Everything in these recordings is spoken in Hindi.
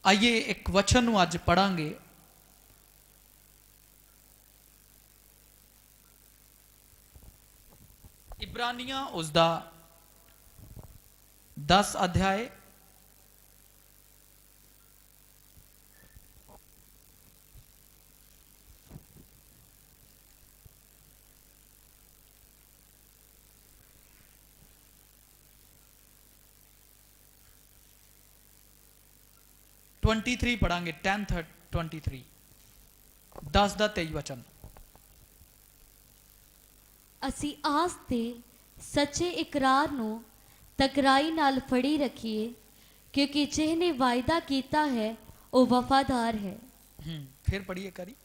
आइए एक वचन अज पढ़ांगे। इब्रानियां उसका 10 अध्याय 23 पढ़ांगे। 10:23 10 ਦਾ 23 वचन। ਅਸੀਂ ਆਸ ਦੇ ਸੱਚੇ ਇਕਰਾਰ ਨੂੰ ਤਕਰਾਈ ਨਾਲ ਫੜੀ ਰੱਖੀਏ, क्योंकि जिसने वायदा किया है वो वफादार है। फिर पढ़िए करी।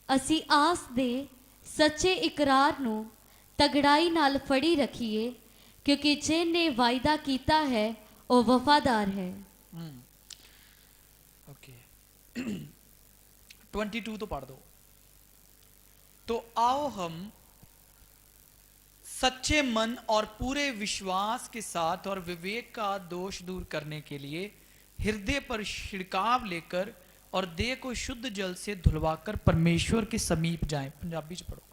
ਅਸੀਂ ਆਸ ਦੇ ਸੱਚੇ ਇਕਰਾਰ ਨੂੰ ਤਗੜਾਈ ਨਾਲ ਫੜੀ ਰੱਖੀਏ, क्योंकि जिसने वायदा किया है वो वफादार है। ओके 22 तो पढ़ दो। तो आओ हम सच्चे मन और पूरे विश्वास के साथ और विवेक का दोष दूर करने के लिए हृदय पर छिड़काव लेकर और देह को शुद्ध जल से धुलवाकर परमेश्वर के समीप जाएं। पंजाबी च पढ़ो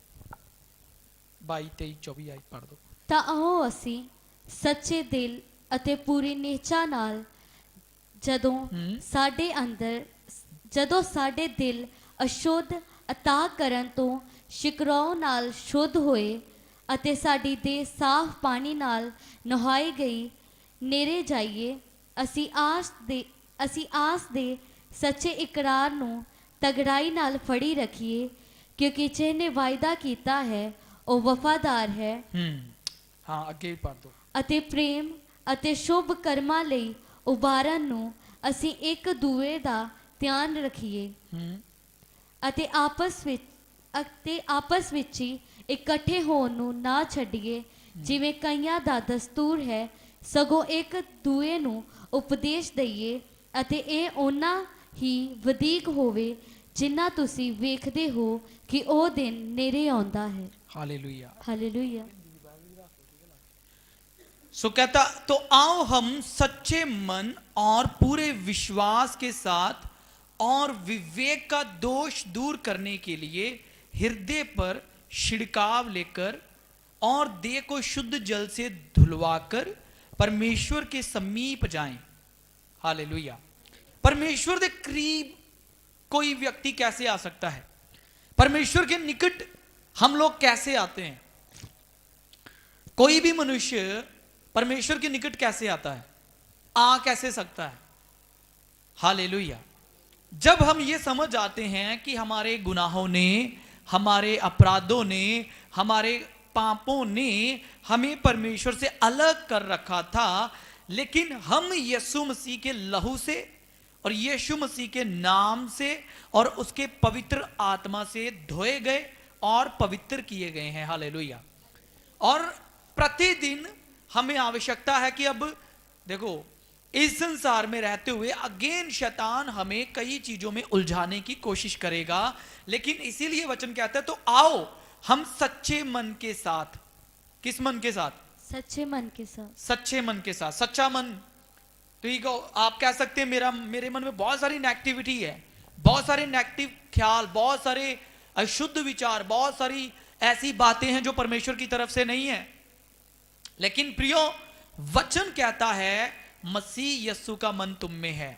22 23 24 आई पढ़ दो। ਤਾਂ ਆਓ ਅਸੀਂ ਸੱਚੇ ਦਿਲ ਅਤੇ ਪੂਰੀ ਨਿਹਚਾ ਨਾਲ ਜਦੋਂ ਸਾਡੇ ਦਿਲ ਅਸ਼ੁੱਧ ਅਤਾ ਕਰਨ ਤੋਂ ਸ਼ਿਕਰਾਓ ਨਾਲ ਸ਼ੁੱਧ ਹੋਏ ਅਤੇ ਸਾਡੀ ਦੇਹ ਸਾਫ਼ ਪਾਣੀ ਨਾਲ ਨਹਾਈ ਗਈ ਨੇੜੇ ਜਾਈਏ। ਅਸੀਂ ਆਸ ਦੇ ਸੱਚੇ ਇਕਰਾਰ ਨੂੰ ਤਗੜਾਈ ਨਾਲ ਫੜੀ ਰੱਖੀਏ, क्योंकि जिसने वायदा किया है वो वफादार है। हाँ अगे पढ़ दो। ਅਤੇ ਪ੍ਰੇਮ ਅਤੇ ਸ਼ੁਭ ਕਰਮਾਂ ਲਈ ਉਭਾਰਨ ਨੂੰ ਅਸੀਂ ਇੱਕ ਦੂਏ ਦਾ ਧਿਆਨ ਰੱਖੀਏ ਅਤੇ ਆਪਸ ਵਿੱਚ ਹੀ ਇਕੱਠੇ ਹੋਣ ਨੂੰ ਨਾ ਛੱਡੀਏ, ਜਿਵੇਂ ਕਈਆਂ ਦਾ ਦਸਤੂਰ ਹੈ, ਸਗੋਂ ਇੱਕ ਦੂਏ ਨੂੰ ਉਪਦੇਸ਼ ਦਈਏ ਅਤੇ ਇਹ ਉਹਨਾਂ ਹੀ ਵਧੀਕ ਹੋਵੇ ਜਿੰਨਾ ਤੁਸੀਂ ਵੇਖਦੇ ਹੋ ਕਿ ਉਹ ਦਿਨ ਨੇੜੇ ਆਉਂਦਾ ਹੈ। Hallelujah hallelujah. सो कहता तो आओ हम सच्चे मन और पूरे विश्वास के साथ और विवेक का दोष दूर करने के लिए हृदय पर छिड़काव लेकर और देह को शुद्ध जल से धुलवाकर परमेश्वर के समीप जाएं। हालेलुया। परमेश्वर के करीब कोई व्यक्ति कैसे आ सकता है? परमेश्वर के निकट हम लोग कैसे आते हैं? कोई भी मनुष्य परमेश्वर के निकट कैसे आता है? आ कैसे सकता है? हालेलुया। जब हम ये समझ आते हैं कि हमारे गुनाहों ने, हमारे अपराधों ने, हमारे पापों ने हमें परमेश्वर से अलग कर रखा था, लेकिन हम यीशु मसीह के लहू से और यीशु मसीह के नाम से और उसके पवित्र आत्मा से धोए गए और पवित्र किए गए हैं। हालेलुया। और प्रतिदिन हमें आवश्यकता है कि अब देखो इस संसार में रहते हुए अगेन शैतान हमें कई चीजों में उलझाने की कोशिश करेगा, लेकिन इसीलिए वचन कहता है तो आओ हम सच्चे मन के साथ। किस मन के साथ? सच्चे मन के साथ। सच्चे मन के साथ। सच्चा मन ठीक हो। आप कह सकते हैं मेरे मन में बहुत सारी नेगेटिविटी है, बहुत सारे नेगेटिव ख्याल, बहुत सारे अशुद्ध विचार, बहुत सारी ऐसी बातें हैं जो परमेश्वर की तरफ से नहीं है। लेकिन प्रियो वचन कहता है मसीह यीशु का मन तुम में है।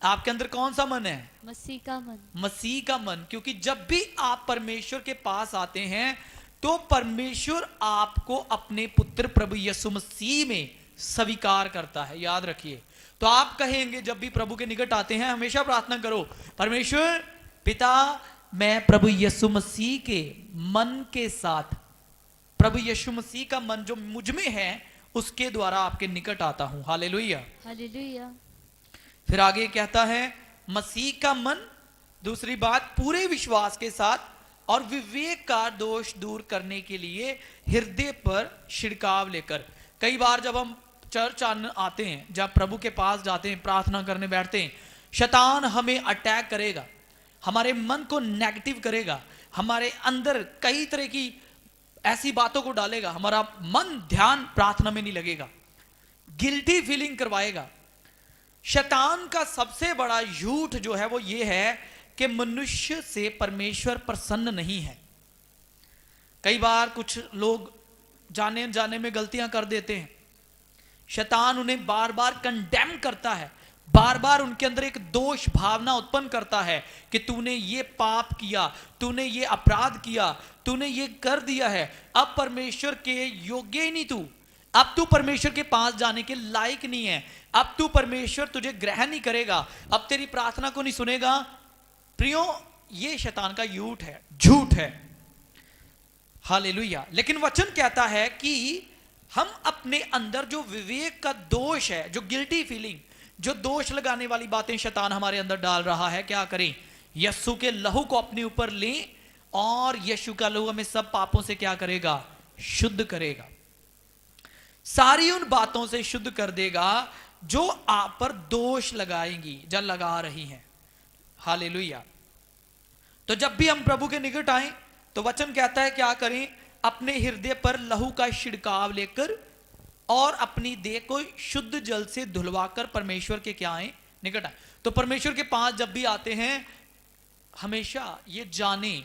आपके अंदर कौन सा मन है? मसीह का मन। मसीह का मन। क्योंकि जब भी आप परमेश्वर के पास आते हैं तो परमेश्वर आपको अपने पुत्र प्रभु यीशु मसीह में स्वीकार करता है। याद रखिए। तो आप कहेंगे जब भी प्रभु के निकट आते हैं हमेशा प्रार्थना करो, परमेश्वर पिता मैं प्रभु यीशु मसीह के मन के साथ, प्रभु यीशु मसीह का मन जो मुझ में है उसके द्वारा आपके निकट आता हूं। हालेलुया। हालेलुया। फिर आगे कहता है मसीह का मन, दूसरी बात पूरे विश्वास के साथ और विवेक का दोष दूर करने के लिए हृदय पर छिड़काव लेकर। कई बार जब हम चर्च आते हैं, जब प्रभु के पास जाते हैं, प्रार्थना करने बैठते हैं, शैतान हमें अटैक करेगा, हमारे मन को नेगेटिव करेगा, हमारे अंदर कई तरह की ऐसी बातों को डालेगा, हमारा मन ध्यान प्रार्थना में नहीं लगेगा, गिल्टी फीलिंग करवाएगा। शैतान का सबसे बड़ा झूठ जो है वो ये है कि मनुष्य से परमेश्वर प्रसन्न नहीं है। कई बार कुछ लोग जाने जाने में गलतियां कर देते हैं, शैतान उन्हें बार बार कंडेम करता है, बार बार उनके अंदर एक दोष भावना उत्पन्न करता है कि तूने ये पाप किया, तूने ये अपराध किया, तूने ये कर दिया है, अब परमेश्वर के योग्य ही नहीं तू, अब तू परमेश्वर के पास जाने के लायक नहीं है, अब तू परमेश्वर तुझे ग्रहण नहीं करेगा, अब तेरी प्रार्थना को नहीं सुनेगा। प्रियो, ये शैतान का झूठ है। हालेलुया। लेकिन वचन कहता है कि हम अपने अंदर जो विवेक का दोष है, जो गिल्टी फीलिंग, जो दोष लगाने वाली बातें शैतान हमारे अंदर डाल रहा है, क्या करें? यीशु के लहू को अपने ऊपर लें और यीशु का लहू हमें सब पापों से क्या करेगा? शुद्ध करेगा, सारी उन बातों से शुद्ध कर देगा जो आप पर दोष लगाएंगी, जो लगा रही हैं। हालेलुया। तो जब भी हम प्रभु के निकट आए तो वचन कहता है क्या करें? अपने हृदय पर लहू का छिड़काव लेकर और अपनी देह को शुद्ध जल से धुलवाकर परमेश्वर के क्या आए? निकट आए। तो परमेश्वर के पास जब भी आते हैं, हमेशा ये जाने,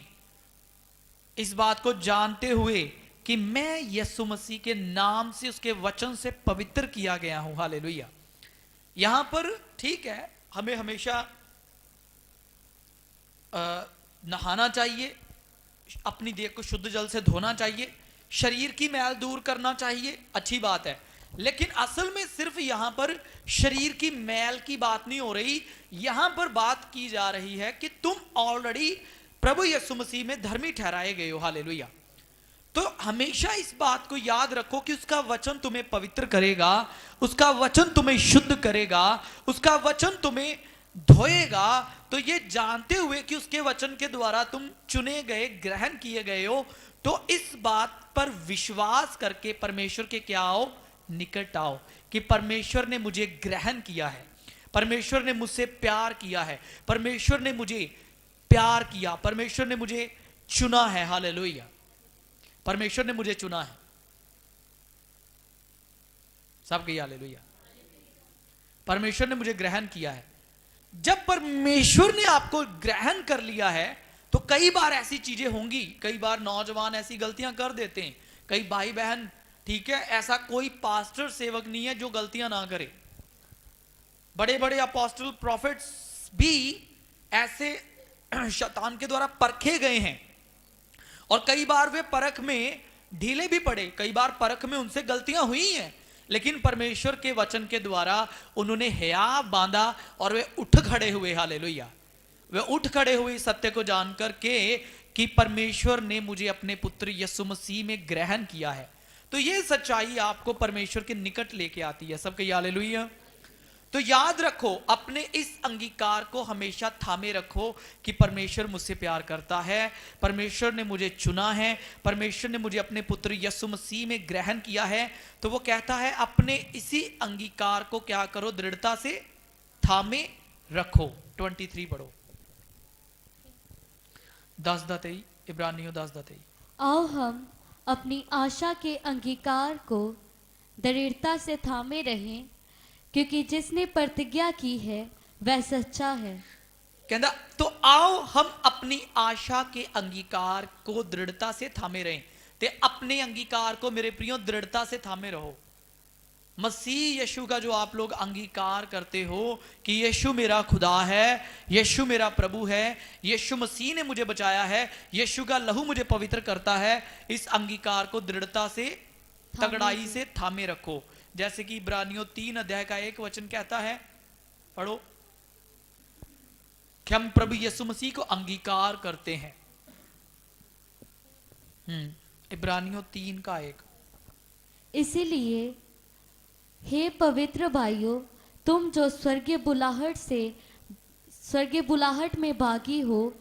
इस बात को जानते हुए कि मैं यीशु मसीह के नाम से, उसके वचन से पवित्र किया गया हूं। हालेलुया। यहां पर ठीक है, हमें हमेशा नहाना चाहिए, अपनी देह को शुद्ध जल से धोना चाहिए, शरीर की मैल दूर करना चाहिए, अच्छी बात है। लेकिन असल में सिर्फ यहां पर शरीर की मैल की बात नहीं हो रही, यहां पर बात की जा रही है कि तुम ऑलरेडी प्रभु यीशु मसीह में धर्मी ठहराए गए हो। हालेलुया। तो हमेशा इस बात को याद रखो कि उसका वचन तुम्हें पवित्र करेगा, उसका वचन तुम्हें शुद्ध करेगा, उसका वचन तुम्हें धोएगा। तो ये जानते हुए कि उसके वचन के द्वारा तुम चुने गए, ग्रहण किए गए हो, तो इस बात पर विश्वास करके परमेश्वर के क्या आओ? निकट आओ कि परमेश्वर ने मुझे ग्रहण किया है, परमेश्वर ने मुझसे प्यार किया है, परमेश्वर ने मुझे प्यार किया, परमेश्वर ने मुझे चुना है। हालेलुया। परमेश्वर ने मुझे चुना है। सब कहिए हालेलुया। परमेश्वर ने मुझे ग्रहण किया है। जब परमेश्वर ने आपको ग्रहण कर लिया है तो कई बार ऐसी चीजें होंगी, कई बार नौजवान ऐसी गलतियां कर देते हैं, कई भाई बहन, ठीक है, ऐसा कोई पास्टर सेवक नहीं है जो गलतियां ना करे। बड़े बड़े अपोस्टल प्रॉफिट्स भी ऐसे शैतान के द्वारा परखे गए हैं और कई बार वे परख में ढीले भी पड़े, कई बार परख में उनसे गलतियां हुई हैं, लेकिन परमेश्वर के वचन के द्वारा उन्होंने हया बांधा और वे उठ खड़े हुए। हालेलुया। वे उठ खड़े हुए सत्य को जानकर के कि परमेश्वर ने मुझे अपने पुत्र यीशु मसीह में ग्रहण किया है। तो ये सच्चाई आपको परमेश्वर के निकट लेके आती है। सबके हालेलुया। तो याद रखो, अपने इस अंगीकार को हमेशा थामे रखो कि परमेश्वर मुझसे प्यार करता है, परमेश्वर ने मुझे चुना है, परमेश्वर ने मुझे अपने पुत्र यीशु मसीह में ग्रहण किया है। तो वो कहता है अपने इसी अंगीकार को क्या करो? दृढ़ता से थामे रखो। 23 पढ़ो, 10-23, इब्रानियों 10-23। आओ हम अपनी आशा के अंगीकार को दृढ़ता से थामे रहें, क्योंकि जिसने प्रतिज्ञा की है वह सच्चा है। कहता तो आओ हम अपनी आशा के अंगीकार को दृढ़ता से थामे रहें। ते अपने अंगीकार को मेरे प्रियो दृढ़ता से थामे रहो। मसीह यीशु का जो आप लोग अंगीकार करते हो कि यीशु मेरा खुदा है, यीशु मेरा प्रभु है, यीशु मसीह ने मुझे बचाया है, यीशु का लहू मुझे पवित्र करता है, इस अंगीकार को दृढ़ता से, तगड़ाई से थामे रखो। जैसे कि इब्रानियों 3 अध्याय का 1 वचन कहता है, पढ़ो, कि हम प्रभु यीशु मसीह को अंगीकार करते हैं। इब्रानियों 3 का 1। इसीलिए हे पवित्र भाइयों, तुम जो स्वर्गीय बुलाहट में भागी हो,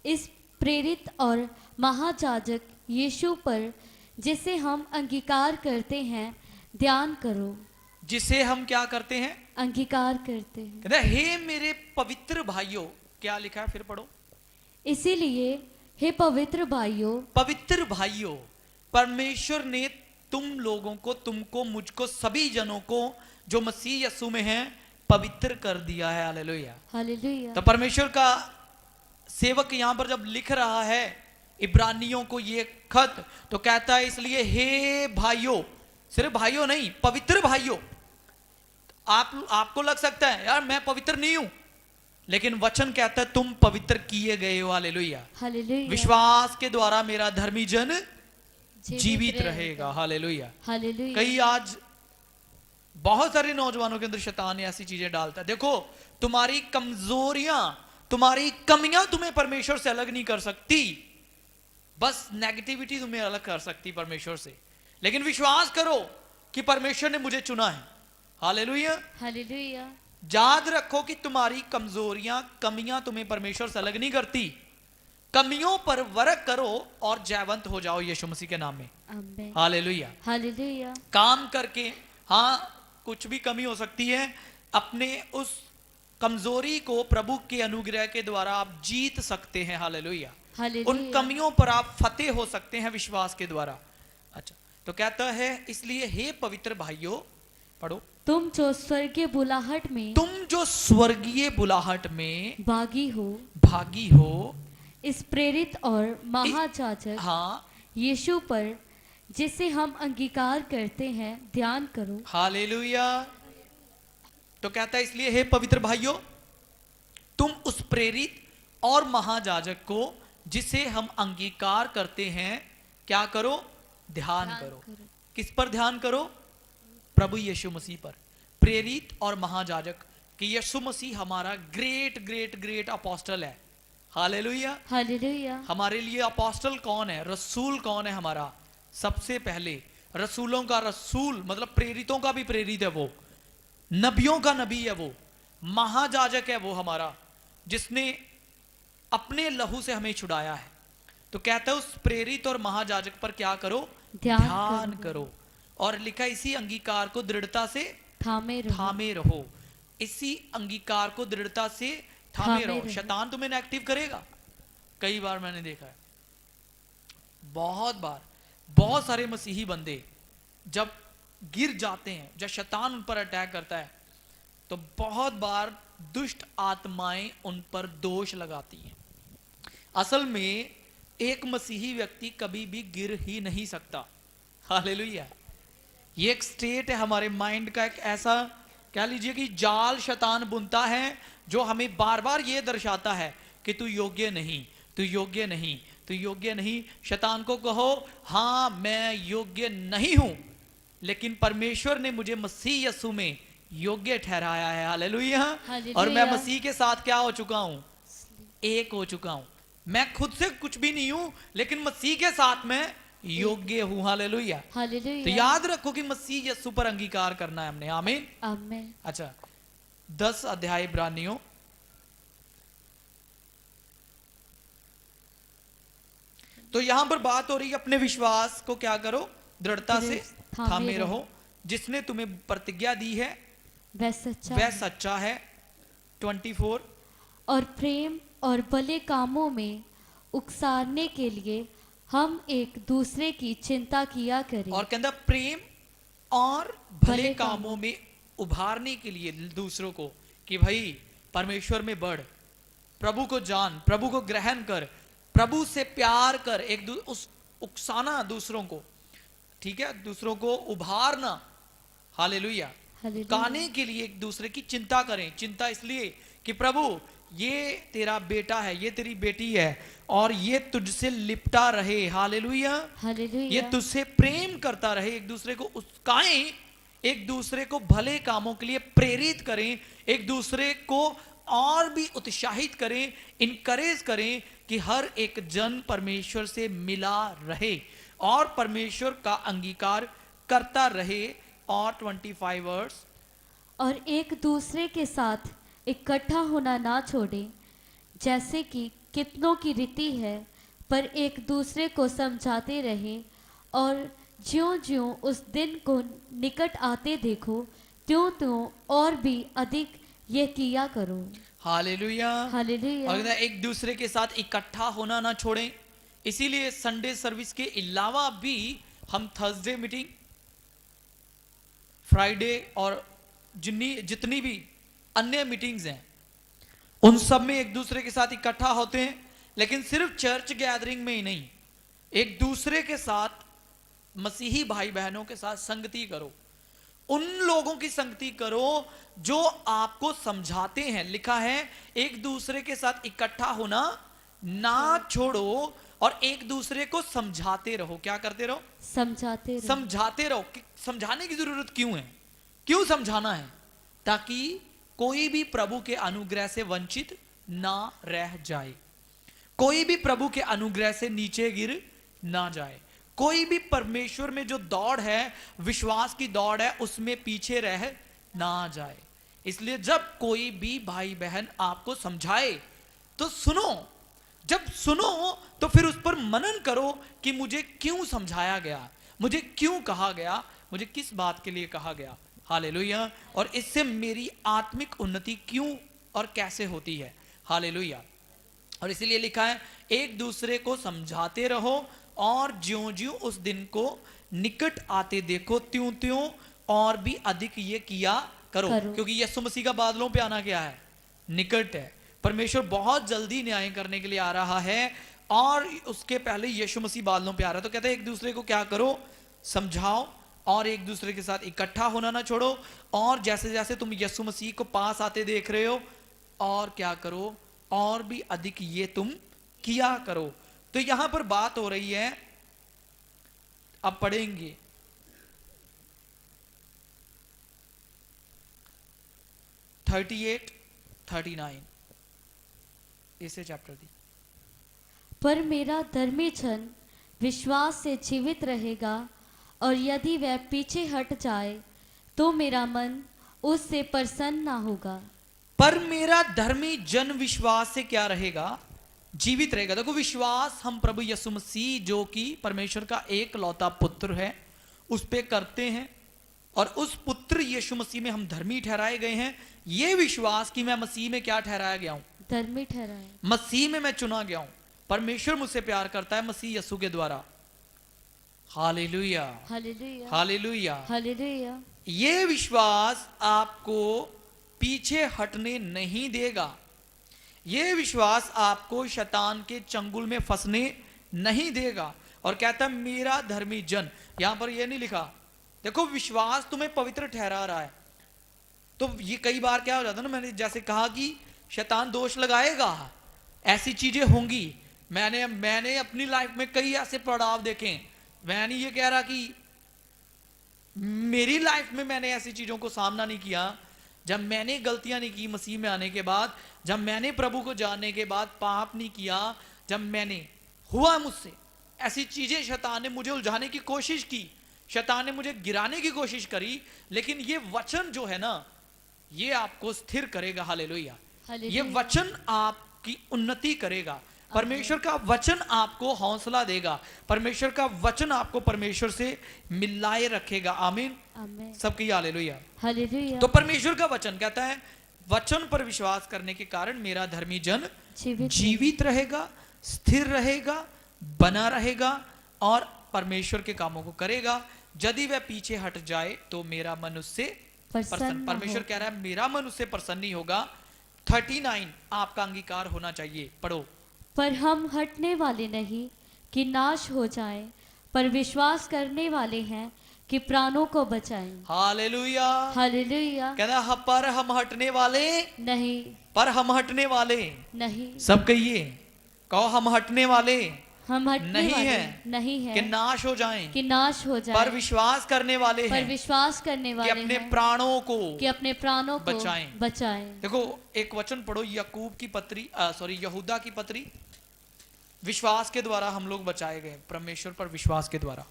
इस प्रेरित और महायाजक यीशु पर जिसे हम अंगीकार करते हैं ध्यान करो। जिसे हम क्या करते हैं? अंगीकार करते हैं। कहते हे मेरे पवित्र भाइयों, क्या लिखा है फिर पढ़ो। इसीलिए हे पवित्र भाइयों, पवित्र भाइयों, परमेश्वर ने तुम लोगों को, तुमको, मुझको, सभी जनों को जो मसीह यीशु में हैं पवित्र कर दिया है। हालेलुया। हालेलुया। तो परमेश्वर का सेवक यहां पर जब लिख रहा है इब्रानियों को ये खत, तो कहता है इसलिए हे भाइयों, सिर्फ भाइयों नहीं, पवित्र भाइयों। आपको लग सकता है यार मैं पवित्र नहीं हूं, लेकिन वचन कहता है तुम पवित्र किए गए हो। हालेलुया। हालेलुया। विश्वास के द्वारा मेरा धर्मी जन जीवित रहेगा। हालेलुया। हालेलुया। कई आज बहुत सारे नौजवानों के अंदर शैतान ऐसी चीजें डालता है, देखो तुम्हारी कमजोरियां, तुम्हारी कमियां तुम्हें परमेश्वर से अलग नहीं कर सकती, बस नेगेटिविटी तुम्हें अलग कर सकती परमेश्वर से। लेकिन विश्वास करो कि परमेश्वर ने मुझे चुना है। हालेलुया। हालेलुया। याद रखो कि तुम्हारी कमजोरियां, कमियां तुम्हें परमेश्वर से अलग नहीं करती। कमियों पर वर्क करो और जयवंत हो जाओ यीशु मसीह के नाम में। आमीन। हालेलुया। हालेलुया। काम करके, हाँ कुछ भी कमी हो सकती है, अपने उस कमजोरी को प्रभु के अनुग्रह के द्वारा आप जीत सकते हैं। हालेलुया। हालेलुया। उन कमियों पर आप फतेह हो सकते हैं विश्वास के द्वारा। अच्छा, तो कहता है इसलिए हे पवित्र भाइयों, पढ़ो, तुम जो स्वर्गीय बुलाहट में तुम जो स्वर्गीय बुलाहट में भागी हो, भागी हो, इस प्रेरित और महायाजक हाँ, यीशु पर जिसे हम अंगीकार करते हैं ध्यान करो। हालेलुया। तो कहता है इसलिए हे पवित्र भाइयों, तुम उस प्रेरित और महायाजक को जिसे हम अंगीकार करते हैं क्या करो? ध्यान करो। किस पर ध्यान करो? प्रभु यीशु मसीह पर। प्रेरित और महायाजक कि यीशु मसीह हमारा ग्रेट ग्रेट ग्रेट अपोस्टल है। हालेलुया। हालेलुया। हमारे लिए अपोस्टल कौन है? रसूल कौन है हमारा? सबसे पहले रसूलों का रसूल, मतलब प्रेरितों का भी प्रेरित है वो, नबियों का नबी है वो, महायाजक है वो हमारा, जिसने अपने लहू से हमें छुड़ाया है। तो कहता है उस प्रेरित और महायाजक पर क्या करो? ध्यान करो। और लिखा इसी अंगीकार को दृढ़ता से थामे रहो। इसी अंगीकार को दृढ़ता से थामे रहो। शैतान तुम्हें नेगेटिव करेगा। कई बार मैंने देखा है, बहुत बार, बहुत सारे मसीही बंदे जब गिर जाते हैं, जब शैतान उन पर अटैक करता है, तो बहुत बार दुष्ट आत्माएं उन पर दोष लगाती हैं। असल में एक मसीही व्यक्ति कभी भी गिर ही नहीं सकता। हालेलुया। ये एक स्टेट है हमारे माइंड का, एक ऐसा कह लीजिए कि जाल शैतान बुनता है जो हमें बार बार ये दर्शाता है कि तू योग्य नहीं, तू योग्य नहीं, तू योग्य नहीं। शैतान को कहो हाँ मैं योग्य नहीं हूं, लेकिन परमेश्वर ने मुझे मसीह यीशु में योग्य ठहराया है। हालेलुया। और मैं मसीह के साथ क्या हो चुका हूं? एक हो चुका हूं। मैं खुद से कुछ भी नहीं हूं, लेकिन मसीह के साथ मैं योग्य हूं। हालेलुया। तो याद रखो कि मसीह यीशु पर अंगीकार करना है हमने। आमीन। आमीन। अच्छा, 10 अध्याय इब्रानियों, तो यहां पर बात हो रही है अपने विश्वास को क्या करो? दृढ़ता से थामे रहो। जिसने तुम्हें प्रतिज्ञा दी है वह सच्चा है। 24, और प्रेम और भले कामों में उकसाने के लिए हम एक दूसरे की चिंता किया करें। और कहता प्रेम और भले कामों में उभारने के लिए दूसरों को, कि भाई परमेश्वर में बढ़, प्रभु को जान, प्रभु को ग्रहण कर, प्रभु से प्यार कर, उस उकसाना दूसरों को, ठीक है, दूसरों को उभारना। हालेलुया। गाने के लिए एक दूसरे की चिंता करें। चिंता इसलिए कि प्रभु ये तेरा बेटा है, ये तेरी बेटी है, और ये तुझसे लिपटा रहे। हालेलुया। ये तुझसे प्रेम करता रहे। एक दूसरे को उस्काएं, एक दूसरे को भले कामों के लिए प्रेरित करें, एक दूसरे को और भी उत्साहित करें, इनकरेज करें कि हर एक जन परमेश्वर से मिला रहे और परमेश्वर का अंगीकार करता रहे। और 25 वर्ष, और एक दूसरे के साथ इकट्ठा होना ना छोड़े, जैसे कि कितनों की रीति है, पर एक दूसरे को समझाते रहे, और ज्यों-ज्यों उस दिन को निकट आते देखो, त्यों-त्यों और भी अधिक ये किया करो। हालेलुया। हालेलुया। और एक दूसरे के साथ इकट्ठा होना ना छोड़ें। इसीलिए संडे सर्विस के अलावा भी हम थर्सडे मीटिंग, फ्राइडे और जितनी भी अन्य मीटिंग्स हैं, उन सब में एक दूसरे के साथ इकट्ठा होते हैं, लेकिन सिर्फ चर्च गैदरिंग में ही नहीं, एक दूसरे के साथ, मसीही भाई बहनों के साथ संगति करो। उन लोगों की संगति करो जो आपको समझाते हैं। लिखा है एक दूसरे के साथ इकट्ठा होना ना छोड़ो और एक दूसरे को समझाते रहो। क्या करते रहो? समझाते रहो। समझाने की जरूरत क्यों है? क्यों समझाना है? ताकि कोई भी प्रभु के अनुग्रह से वंचित ना रह जाए, कोई भी प्रभु के अनुग्रह से नीचे गिर ना जाए, कोई भी परमेश्वर में जो दौड़ है, विश्वास की दौड़ है, उसमें पीछे रह ना जाए। इसलिए जब कोई भी भाई बहन आपको समझाए तो सुनो। जब सुनो तो फिर उस पर मनन करो कि मुझे क्यों समझाया गया, मुझे क्यों कहा गया, मुझे किस बात के लिए कहा गया। हालेलुया। और इससे मेरी आत्मिक उन्नति क्यों और कैसे होती है। हालेलुया। और इसीलिए लिखा है एक दूसरे को समझाते रहो और ज्यों ज्यों उस दिन को निकट आते देखो त्यों त्यों और भी अधिक ये किया करो। क्योंकि यीशु मसीह का बादलों पे आना क्या है? निकट है। परमेश्वर बहुत जल्दी न्याय करने के लिए आ रहा है और उसके पहले यीशु मसीह बादलों पे आ रहा है। तो कहते हैं एक दूसरे को क्या करो? समझाओ और एक दूसरे के साथ इकट्ठा होना ना छोड़ो। और जैसे जैसे तुम यीशु मसीह को पास आते देख रहे हो, और क्या करो? और भी अधिक ये तुम किया करो। तो यहां पर बात हो रही है, अब पढ़ेंगे 38, 39 इसे चैप्टर दी। पर मेरा धर्मी जन विश्वास से जीवित रहेगा और यदि वह पीछे हट जाए तो मेरा मन उससे प्रसन्न ना होगा। पर मेरा धर्मी जन विश्वास से क्या रहेगा? जीवित रहेगा। देखो विश्वास हम प्रभु यीशु मसीह जो कि परमेश्वर का एक लौता पुत्र है उस पे करते हैं और उस पुत्र यीशु मसीह में हम धर्मी ठहराए गए हैं। ये विश्वास कि मैं मसीह में क्या ठहराया गया हूं? धर्मी ठहराए। मसीह में मैं चुना गया हूं। परमेश्वर मुझसे प्यार करता है मसीह यीशु के द्वारा। Hallelujah, hallelujah, hallelujah, hallelujah. ये विश्वास आपको पीछे हटने नहीं देगा। ये विश्वास आपको शैतान के चंगुल में फंसने नहीं देगा। और कहता है मेरा धर्मी जन। यहां पर ये नहीं लिखा। देखो विश्वास तुम्हें पवित्र ठहरा रहा है। तो ये कई बार क्या हो जाता है ना, मैंने जैसे कहा कि शैतान दोष लगाएगा, ऐसी चीजें होंगी। मैंने अपनी लाइफ में कई ऐसे पड़ाव देखे। मैं नहीं ये कह रहा कि मेरी लाइफ में मैंने ऐसी चीजों को सामना नहीं किया। जब मैंने गलतियां नहीं की मसीह में आने के बाद, जब मैंने प्रभु को जानने के बाद पाप नहीं किया, जब मैंने हुआ मुझसे ऐसी चीजें, शैतान ने मुझे उलझाने की कोशिश की, शैतान ने मुझे गिराने की कोशिश करी, लेकिन ये वचन जो है ना ये आपको स्थिर करेगा। हालेलुया। ये वचन आपकी उन्नति करेगा। परमेश्वर का वचन आपको हौसला देगा। परमेश्वर का वचन आपको परमेश्वर से मिलाए रखेगा। आमीन, आमीन। सबकी हालेलुया, हालेलुया। तो परमेश्वर का वचन कहता है वचन पर विश्वास करने के कारण मेरा धर्मी जन जीवित रहेगा, स्थिर रहेगा, बना रहेगा और परमेश्वर के कामों को करेगा। यदि वह पीछे हट जाए तो मेरा मन उससे प्रसन्न। परमेश्वर कह रहा है मेरा मन उससे प्रसन्न नहीं होगा। 39 आपका अंगीकार होना चाहिए। पढ़ो। पर हम हटने वाले नहीं कि नाश हो जाए, पर विश्वास करने वाले हैं कि प्राणों को बचाएं। Hallelujah, hallelujah. कहना पर हम हटने वाले नहीं, पर हम हटने वाले नहीं। सब कहिए, कहो हम हटने वाले हम हटने नहीं वाले है, नहीं है कि नाश हो जाएं, कि नाश हो जाए। पर विश्वास करने वाले पर विश्वास करने वाले कि अपने प्राणों को, कि अपने प्राणों को बचाएं। देखो एक वचन पढ़ो याकूब की पत्री, यहूदा की पत्री। विश्वास के द्वारा हम लोग बचाए गए, परमेश्वर पर विश्वास के द्वारा।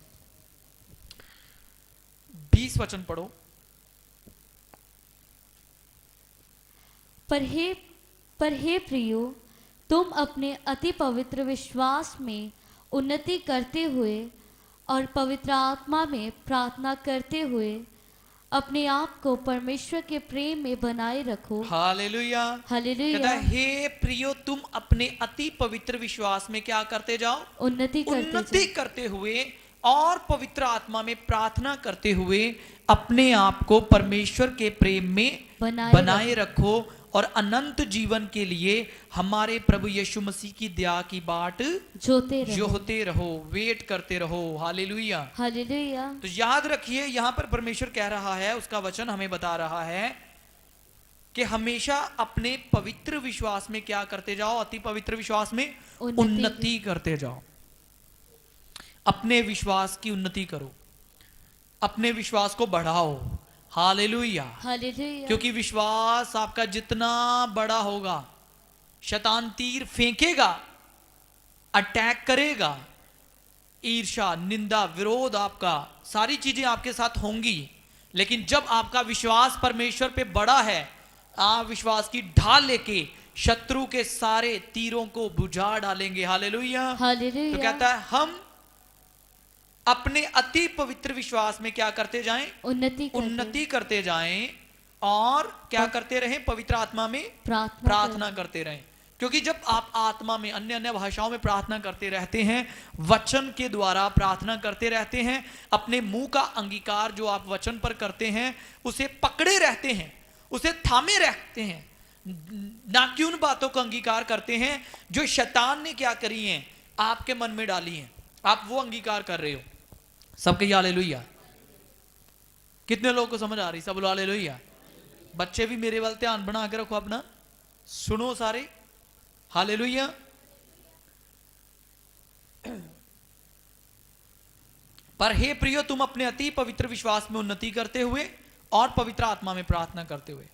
20 वचन पढ़ो। पर हे प्रियो, तुम अपने अति पवित्र विश्वास में उन्नति करते हुए और पवित्र आत्मा में प्रार्थना करते हुए अपने आप को परमेश्वर के प्रेम में बनाए रखो। Hallelujah, hallelujah. हे प्रियो, तुम अपने अति पवित्र विश्वास में क्या करते जाओ? उन्नति करते हुए और पवित्र आत्मा में प्रार्थना करते हुए अपने आप को परमेश्वर के प्रेम में बनाए रखो और अनंत जीवन के लिए हमारे प्रभु यीशु मसीह की दया की बाट जोहते रहो, वेट करते रहो। Hallelujah, hallelujah. तो याद रखिए, यहां पर परमेश्वर कह रहा है, उसका वचन हमें बता रहा है कि हमेशा अपने पवित्र विश्वास में क्या करते जाओ, अति पवित्र विश्वास में उन्नति करते जाओ। अपने विश्वास की उन्नति करो, अपने विश्वास को बढ़ाओ। Hallelujah, hallelujah. क्योंकि विश्वास आपका जितना बड़ा होगा, शैतान तीर फेंकेगा, अटैक करेगा, ईर्ष्या, निंदा, विरोध, आपका सारी चीजें आपके साथ होंगी। लेकिन जब आपका विश्वास परमेश्वर पे बड़ा है, आप विश्वास की ढाल लेके शत्रु के सारे तीरों को बुझा डालेंगे। Hallelujah, hallelujah. तो कहता है हम अपने अति पवित्र विश्वास में क्या करते जाएं, उन्नति करते जाएं और क्या करते रहें, पवित्र आत्मा में प्रार्थना करते रहें। क्योंकि जब आप आत्मा में अन्य अन्य भाषाओं में प्रार्थना करते रहते हैं, वचन के द्वारा प्रार्थना करते रहते हैं, अपने मुंह का अंगीकार जो आप वचन पर करते हैं उसे पकड़े रहते हैं, उसे थामे रहते हैं, ना कि उन बातों का अंगीकार करते हैं जो शैतान ने क्या करी हैं, आपके मन में डाली हैं, आप वो अंगीकार कर रहे हो। सबके हालेलुया। कितने लोगों को समझ आ रही? सब लोग हालेलुया। बच्चे भी मेरे वाले ध्यान बना के रखो अपना, सुनो सारे। हालेलुया। पर हे प्रियो, तुम अपने अति पवित्र विश्वास में उन्नति करते हुए और पवित्र आत्मा में प्रार्थना करते हुए।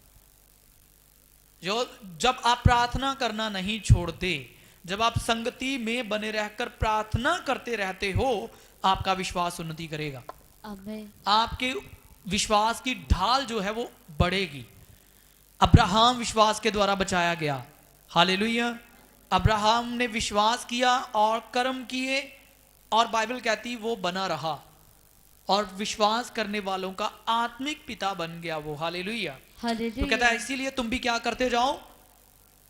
जब आप प्रार्थना करना नहीं छोड़ते, जब आप संगति में बने रहकर प्रार्थना करते रहते हो, आपका विश्वास उन्नति करेगा। आमीन। आपके विश्वास की ढाल जो है वो बढ़ेगी। अब्राहम विश्वास के द्वारा बचाया गया। हालेलुया। अब्राहम ने विश्वास किया और कर्म किए, और बाइबल कहती वो बना रहा और विश्वास करने वालों का आत्मिक पिता बन गया वो। हालेलुया। तो कहता है इसीलिए तुम भी क्या करते जाओ,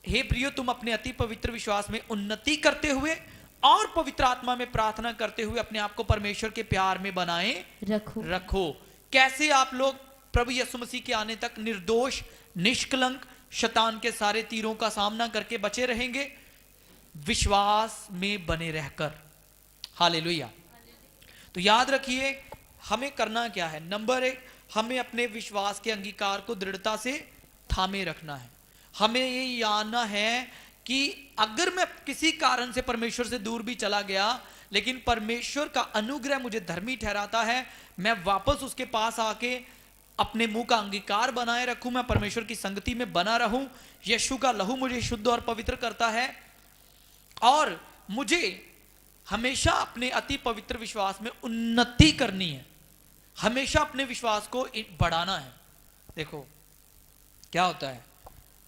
हे प्रियो, तुम अपने अति पवित्र विश्वास में उन्नति करते हुए और पवित्र आत्मा में प्रार्थना करते हुए अपने आप को परमेश्वर के प्यार में बनाए रखो। कैसे आप लोग प्रभु यीशु मसीह के आने तक निर्दोष, निष्कलंक, शैतान के सारे तीरों का सामना करके बचे रहेंगे? विश्वास में बने रहकर। हालेलुया। तो याद रखिए हमें करना क्या है। नंबर 1, हमें अपने विश्वास के अंगीकार को दृढ़ता से थामे रखना है। हमें ये जानना है कि अगर मैं किसी कारण से परमेश्वर से दूर भी चला गया, लेकिन परमेश्वर का अनुग्रह मुझे धर्मी ठहराता है, मैं वापस उसके पास आके अपने मुंह का अंगीकार बनाए रखूं, मैं परमेश्वर की संगति में बना रहूं। यीशु का लहू मुझे शुद्ध और पवित्र करता है, और मुझे हमेशा अपने अति पवित्र विश्वास में उन्नति करनी है, हमेशा अपने विश्वास को बढ़ाना है। देखो क्या होता है,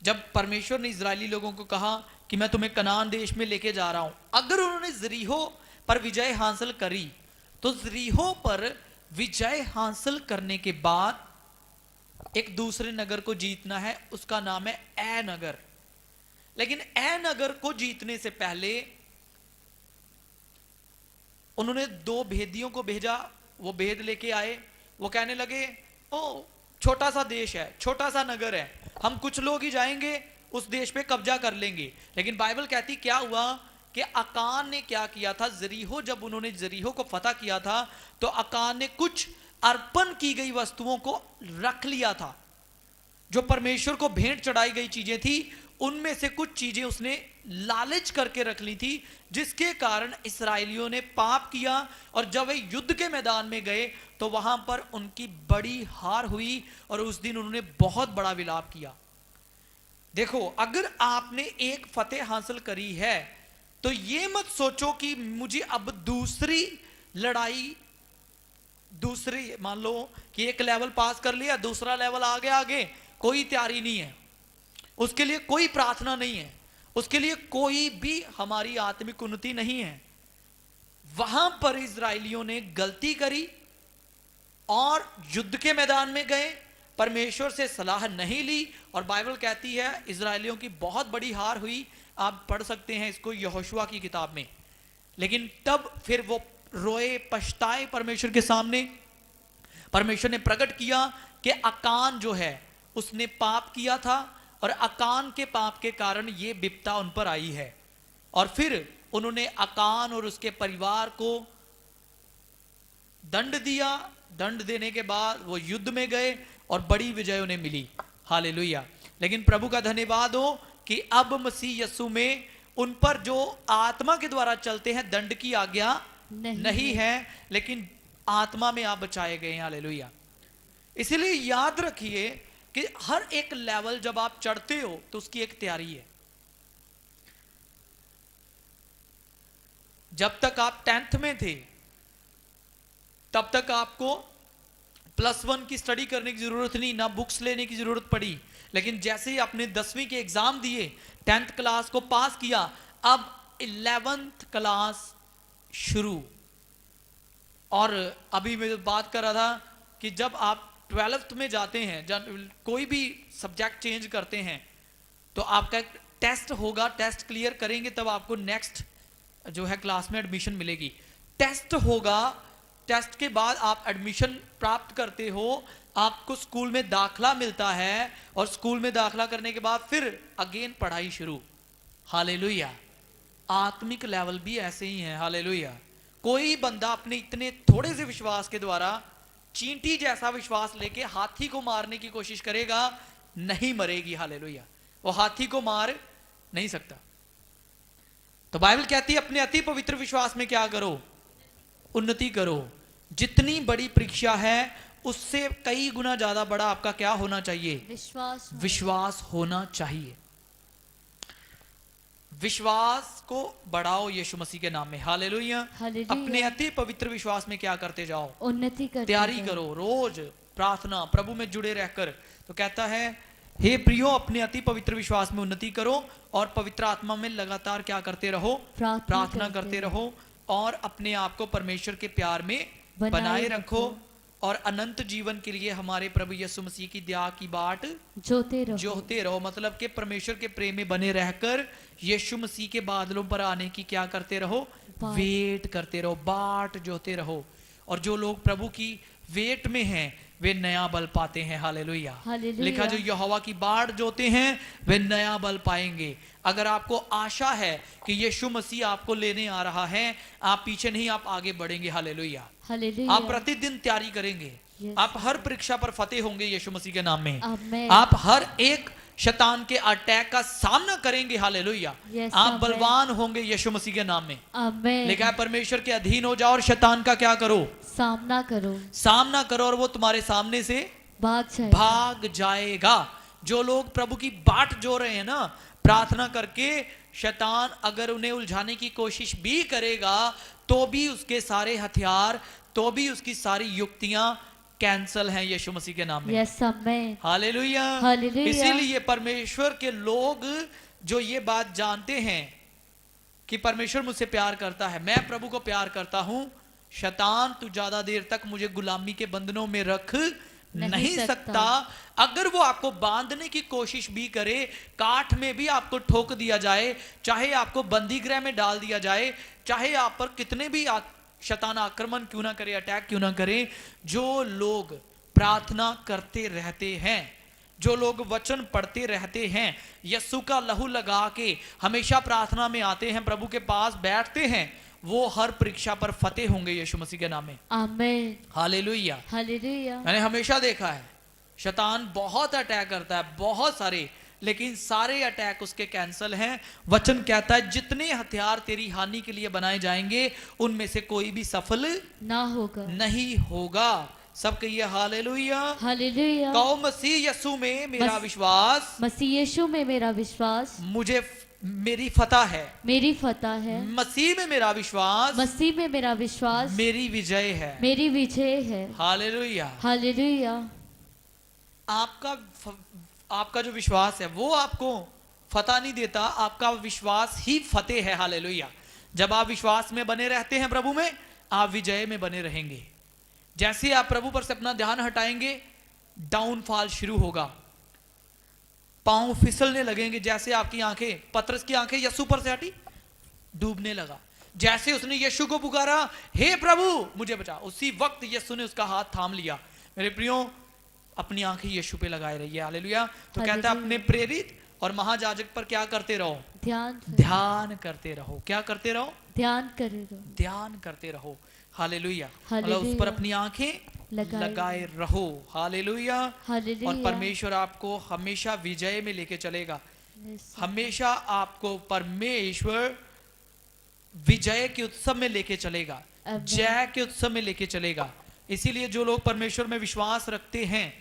जब परमेश्वर ने इजरायली लोगों को कहा कि मैं तुम्हें कनान देश में लेके जा रहा हूं, अगर उन्होंने जरीहो पर विजय हासिल करी, तो जरीहो पर विजय हासिल करने के बाद एक दूसरे नगर को जीतना है, उसका नाम है ए नगर। लेकिन ए नगर को जीतने से पहले उन्होंने 2 भेदियों को भेजा, वो भेद लेके आए। वो कहने लगे ओ छोटा सा देश है, छोटा सा नगर है, हम कुछ लोग ही जाएंगे, उस देश पे कब्जा कर लेंगे। लेकिन बाइबल कहती क्या हुआ कि अकान ने क्या किया था, जरीहो, जब उन्होंने जरीहो को फतह किया था तो अकान ने कुछ अर्पण की गई वस्तुओं को रख लिया था, जो परमेश्वर को भेंट चढ़ाई गई चीजें थी, उनमें से कुछ चीजें उसने लालच करके रख ली थी, जिसके कारण इस्राएलियों ने पाप किया। और जब वे युद्ध के मैदान में गए तो वहां पर उनकी बड़ी हार हुई और उस दिन उन्होंने बहुत बड़ा विलाप किया। देखो, अगर आपने एक फतेह हासिल करी है तो ये मत सोचो कि मुझे अब दूसरी लड़ाई, दूसरी, मान लो कि एक लेवल पास कर लिया, दूसरा लेवल आगे, कोई तैयारी नहीं है, उसके लिए कोई प्रार्थना नहीं है, उसके लिए कोई भी हमारी आत्मिक उन्नति नहीं है। वहां पर इजरायलियों ने गलती करी और युद्ध के मैदान में गए, परमेश्वर से सलाह नहीं ली, और बाइबल कहती है इजरायलियों की बहुत बड़ी हार हुई। आप पढ़ सकते हैं इसको यहोशुआ की किताब में। लेकिन तब फिर वो रोए पछताए परमेश्वर के सामने। परमेश्वर ने प्रकट किया कि अकान जो है उसने पाप किया था और अकान के पाप के कारण ये विपदा उन पर आई है। और फिर उन्होंने अकान और उसके परिवार को दंड दिया। दंड देने के बाद वो युद्ध में गए और बड़ी विजय उन्हें मिली। हालेलुया। लेकिन प्रभु का धन्यवाद हो कि अब मसीह यीशु में उन पर जो आत्मा के द्वारा चलते हैं दंड की आज्ञा नहीं है, लेकिन आत्मा में आप बचाए गए हैं। हालेलुया। इसलिए याद रखिए कि हर एक लेवल जब आप चढ़ते हो तो उसकी एक तैयारी है। जब तक आप 10th में थे तब तक आपको +1 की स्टडी करने की जरूरत नहीं, ना बुक्स लेने की जरूरत पड़ी। लेकिन जैसे ही आपने 10वीं के एग्जाम दिए, 10th क्लास को पास किया, अब 11th क्लास शुरू। और अभी मैं बात कर रहा था कि जब आप 12th में जाते हैं, जब कोई भी सब्जेक्ट चेंज करते हैं तो आपका एक टेस्ट होगा, टेस्ट क्लियर करेंगे तब आपको नेक्स्ट जो है क्लास में एडमिशन मिलेगी। टेस्ट होगा, टेस्ट के बाद आप एडमिशन प्राप्त करते हो, आपको स्कूल में दाखला मिलता है और स्कूल में दाखला करने के बाद फिर अगेन पढ़ाई शुरू। हालेलुया। आत्मिक लेवल भी ऐसे ही है। हालेलुया। कोई बंदा अपने इतने थोड़े से विश्वास के द्वारा चींटी जैसा विश्वास लेके हाथी को मारने की कोशिश करेगा, नहीं मरेगी। हालेलुया। वो हाथी को मार नहीं सकता। तो बाइबल कहती है अपने अति पवित्र विश्वास में क्या करो? उन्नति करो। जितनी बड़ी परीक्षा है उससे कई गुना ज्यादा बड़ा आपका क्या होना चाहिए? विश्वास होना चाहिए। विश्वास को बढ़ाओ यीशु मसीह के नाम में। हालेलुया। अपने अति पवित्र विश्वास में क्या करते जाओ? उन्नति करते तैयारी करो। रोज प्रार्थना प्रभु में जुड़े रहकर। तो कहता है हे प्रियो अपने अति पवित्र विश्वास में उन्नति करो और पवित्र आत्मा में लगातार क्या करते रहो? प्रार्थना करते रहो और अपने आप को परमेश्वर के प्यार में बनाए रखो और अनंत जीवन के लिए हमारे प्रभु यीशु मसीह की दया की बाट जोहते रहो। मतलब कि परमेश्वर के प्रेम में बने रहकर यीशु मसीह के बादलों पर आने की क्या करते रहो? वेट करते रहो, बाट जोहते रहो। और जो लोग प्रभु की वेट में हैं वे नया बल पाते हैं। हालेलुया। लिखा जो यहोवा की बाट जोते हैं वे नया बल पाएंगे। अगर आपको आशा है कि यीशु मसीह आपको लेने आ रहा है, आप पीछे नहीं, आप आगे बढ़ेंगे। हालेलुया। आप प्रतिदिन तैयारी करेंगे। आप हर परीक्षा पर फतेह होंगे यीशु मसीह के नाम में। आप हर एक शैतान के अटैक का सामना करेंगे। हालेलुया। आप बलवान होंगे यीशु मसीह के नाम में। लिखा है परमेश्वर के अधीन हो जाओ और शैतान का क्या करो? सामना करो और वो तुम्हारे सामने से भाग जाएगा। जो लोग प्रभु की बाट जो रहे हैं ना, प्रार्थना करके, शैतान अगर उन्हें उलझाने की कोशिश भी करेगा तो भी उसके सारे हथियार, तो भी उसकी सारी युक्तियां कैंसल हैं यीशु मसीह के नाम में। हालेलुया। इसीलिए परमेश्वर के लोग जो ये बात जानते हैं कि परमेश्वर मुझसे प्यार करता है, मैं प्रभु को प्यार करता हूं, शैतान तू ज्यादा देर तक मुझे गुलामी के बंधनों में रख नहीं सकता। अगर वो आपको बांधने की कोशिश भी करे, काठ में भी आपको ठोक दिया जाए, चाहे आपको बंदी गृह में डाल दिया जाए, चाहे आप पर कितने भी शैतान आक्रमण क्यों ना करे, अटैक क्यों ना करे, जो लोग प्रार्थना करते रहते हैं, जो लोग वचन पढ़ते रहते हैं, यीशु का लहू लगा के हमेशा प्रार्थना में आते हैं, प्रभु के पास बैठते हैं, वो हर परीक्षा पर फतेह होंगे यीशु मसीह के नाम में। आमीन। हालेलुया। मैंने हमेशा देखा है शैतान बहुत अटैक करता है, बहुत सारे, लेकिन सारे अटैक उसके कैंसल हैं। वचन कहता है जितने हथियार तेरी हानि के लिए बनाए जाएंगे उनमें से कोई भी सफल नहीं होगा। सब कहिए हालेलुया। कहो मसीह यीशु में मेरा विश्वास, मसीह यीशु में मेरा विश्वास मुझे मेरी फतह है, मसीह में मेरा विश्वास, मेरी विजय है, हालेलुया। आपका जो विश्वास है वो आपको फतह नहीं देता, आपका विश्वास ही फतेह है। हालेलुया। जब आप विश्वास में बने रहते हैं प्रभु में, आप विजय में बने रहेंगे। जैसे आप प्रभु पर से अपना ध्यान हटाएंगे, डाउनफॉल शुरू होगा, पांव फिसलने लगेंगे। जैसे आपकी आंखें, पतरस की आंखें यीशु पर से हटी, डूबने लगा। जैसे उसने यीशु को पुकारा, हे प्रभु मुझे बचा, उसी वक्त यीशु ने उसका हाथ थाम लिया। मेरे प्रियो, अपनी आंखें यीशु पे लगाए रहिए। हालेलुया। तो कहता है हालेलुया। अपने प्रेरित और महायाजक पर क्या करते रहो? ध्यान करते रहो। क्या करते रहो? ध्यान करे रहो। ध्यान करते रहो। हालेलुया। मतलब उस हालेलुया। पर अपनी आंखें लगाए रहो। हालेलुया। हालेलुया। और परमेश्वर आपको हमेशा विजय में लेके चलेगा। हमेशा आपको परमेश्वर विजय के उत्सव में लेके चलेगा, आमीन। जय के उत्सव में लेके चलेगा। इसीलिए जो लोग परमेश्वर में विश्वास रखते हैं,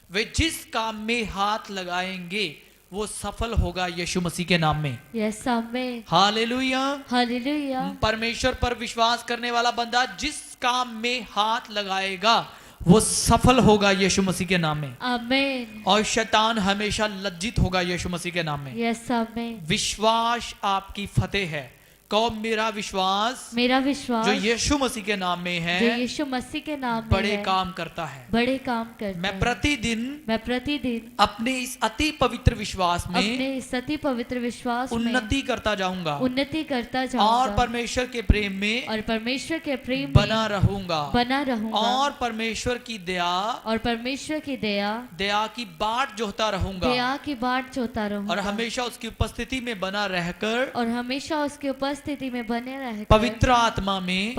वे जिस काम में हाथ लगाएंगे वो सफल होगा यीशु मसीह के नाम में। यस आमीन। हालेलुया। हालेलुया। परमेश्वर पर विश्वास करने वाला बंदा जिस काम में हाथ लगाएगा वो सफल होगा यीशु मसीह के नाम में। आमीन। और शैतान हमेशा लज्जित होगा यीशु मसीह के नाम में। यस आमीन। विश्वास आपकी फतेह है। कहो मेरा विश्वास मेरा विश्वास जो यीशु मसीह के नाम में जो है यीशु मसीह के नाम में बड़े है, काम करता है। बड़े काम करता मैं है। प्रतिदिन प्रतिदिन अपने इस अति पवित्र विश्वास में अपने इस अति पवित्र विश्वास में उन्नति करता जाऊंगा उन्नति करता और जाऊंगा परमेश्वर के प्रेम में और परमेश्वर के प्रेम में बना रहूंगा बना रहूंगा और परमेश्वर की दया और परमेश्वर की दया की बाट जोहता रहूंगा दया की बाट जोता रहूंगा और हमेशा उसकी उपस्थिति में बना रहकर और हमेशा उसकी उपस्थिति में बने रहकर पवित्र आत्मा में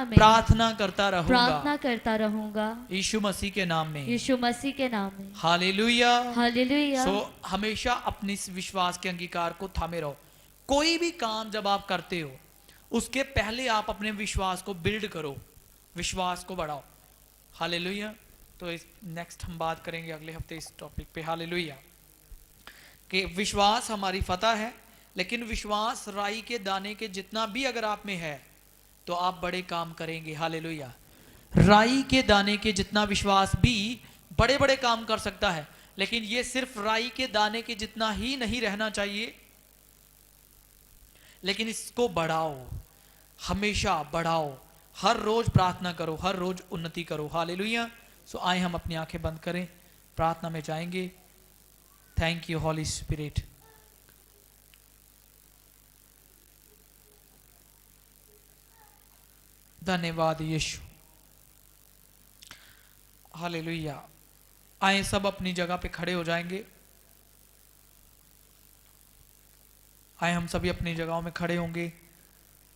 प्रार्थना करता रहूंगा यीशु मसीह के नाम में। यीशु मसीह के नाम में। हालेलुया। हालेलुया। हमेशा अपने इस विश्वास के अंगीकार को थामे रहो। कोई भी काम जब आप करते हो उसके पहले आप अपने विश्वास को बिल्ड करो, विश्वास को बढ़ाओ। हालेलुया। तो इस नेक्स्ट हम बात करेंगे अगले हफ्ते इस टॉपिक पे। हालेलुया। कि विश्वास हमारी फतह है, लेकिन विश्वास राई के दाने के जितना भी अगर आप में है तो आप बड़े काम करेंगे। हालेलुया। राई के दाने के जितना विश्वास भी बड़े बड़े काम कर सकता है, लेकिन ये सिर्फ राई के दाने के जितना ही नहीं रहना चाहिए, लेकिन इसको बढ़ाओ, हमेशा बढ़ाओ। हर रोज प्रार्थना करो, हर रोज उन्नति करो। हालेलुया। सो आए हम अपनी आंखें बंद करें, प्रार्थना में जाएंगे। Thank you Holy Spirit. धन्यवाद यीशु। हालेलुया। आए सब अपनी जगह पे खड़े हो जाएंगे। आए हम सभी अपनी जगहों में खड़े होंगे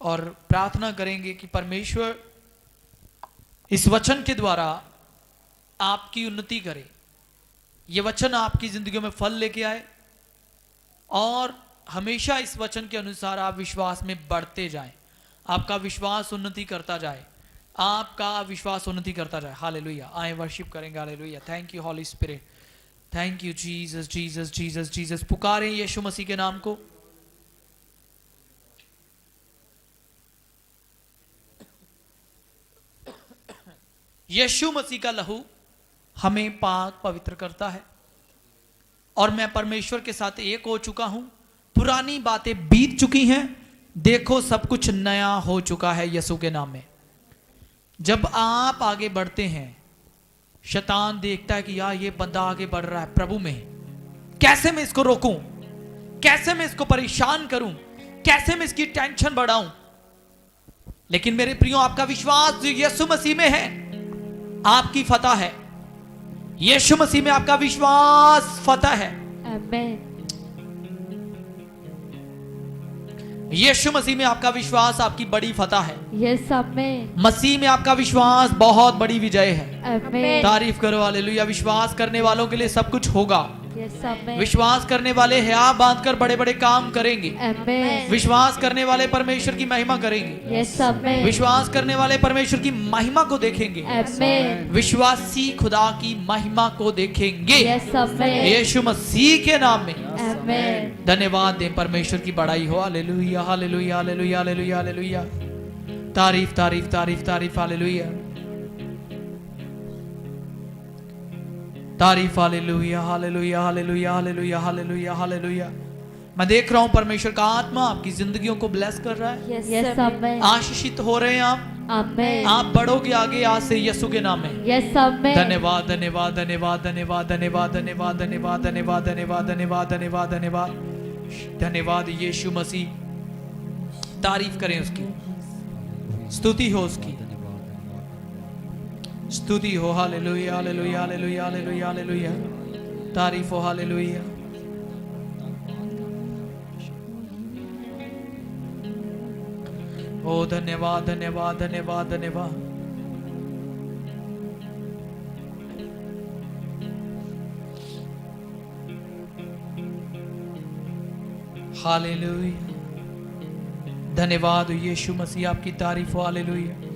और प्रार्थना करेंगे कि परमेश्वर इस वचन के द्वारा आपकी उन्नति करे। ये वचन आपकी जिंदगियों में फल लेके आए और हमेशा इस वचन के अनुसार आप विश्वास में बढ़ते जाएं। आपका विश्वास उन्नति करता जाए, आपका विश्वास उन्नति करता जाए। हालेलुया। आए वर्शिप करेंगे। Hallelujah. Thank you Holy Spirit. Thank you Jesus Jesus Jesus Jesus. पुकारें यीशु मसीह के नाम को। यीशु मसीह का लहू हमें पाक पवित्र करता है और मैं परमेश्वर के साथ एक हो चुका हूं। पुरानी बातें बीत चुकी हैं, देखो सब कुछ नया हो चुका है यीशु के नाम में। जब आप आगे बढ़ते हैं, शैतान देखता है कि यार ये बंदा आगे बढ़ रहा है प्रभु में, कैसे मैं इसको रोकूं, कैसे मैं इसको परेशान करूं, कैसे मैं इसकी टेंशन बढ़ाऊं। लेकिन मेरे प्रियो, आपका विश्वास जो यीशु मसीह में है आपकी फतह है। यीशु मसीह में आपका विश्वास फतह है। आमीन। यीशु मसीह में आपका विश्वास आपकी बड़ी फतह है। यस आमीन। मसीह में आपका विश्वास बहुत बड़ी विजय है। आमीन। तारीफ करो। हालेलुया। विश्वास करने वालों के लिए सब कुछ होगा। यस आमीन। विश्वास करने वाले हया बांधकर बड़े बड़े काम करेंगे। आमीन। विश्वास करने वाले परमेश्वर की महिमा करेंगे। यस आमीन। विश्वास करने वाले परमेश्वर की महिमा को देखेंगे। आमीन। विश्वासी खुदा की महिमा को देखेंगे। यस आमीन। यीशु मसीह के नाम में आमीन। धन्यवाद दें। परमेश्वर की बड़ाई हो। Hallelujah hallelujah hallelujah hallelujah hallelujah. तारीफ तारीफ तारीफ तारीफ। हालेलुया तारीफ। Hallelujah hallelujah hallelujah hallelujah hallelujah hallelujah. मैं देख रहा हूं परमेश्वर का आत्मा आपकी जिंदगियों को ब्लेस कर रहा है। यस आमीन। आशीषित हो रहे हैं आप। आमीन। आप बढ़ोगे आगे आज से यीशु के नाम में। यस आमीन। धन्यवाद धन्यवाद धन्यवाद धन्यवाद धन्यवाद धन्यवाद धन्यवाद धन्यवाद धन्यवाद धन्यवाद धन्यवाद धन्यवाद धन्यवाद यीशु मसीह। तारीफ करें उसकी, स्तुति हो उसकी, स्तुति हो। Hallelujah hallelujah hallelujah hallelujah hallelujah, तारीफ हो। हालेलुया। ओ धन्यवाद धन्यवाद धन्यवाद धन्यवाद। हालेलुया, धन्यवाद यीशु मसीह, आपकी तारीफ हो। हालेलुया।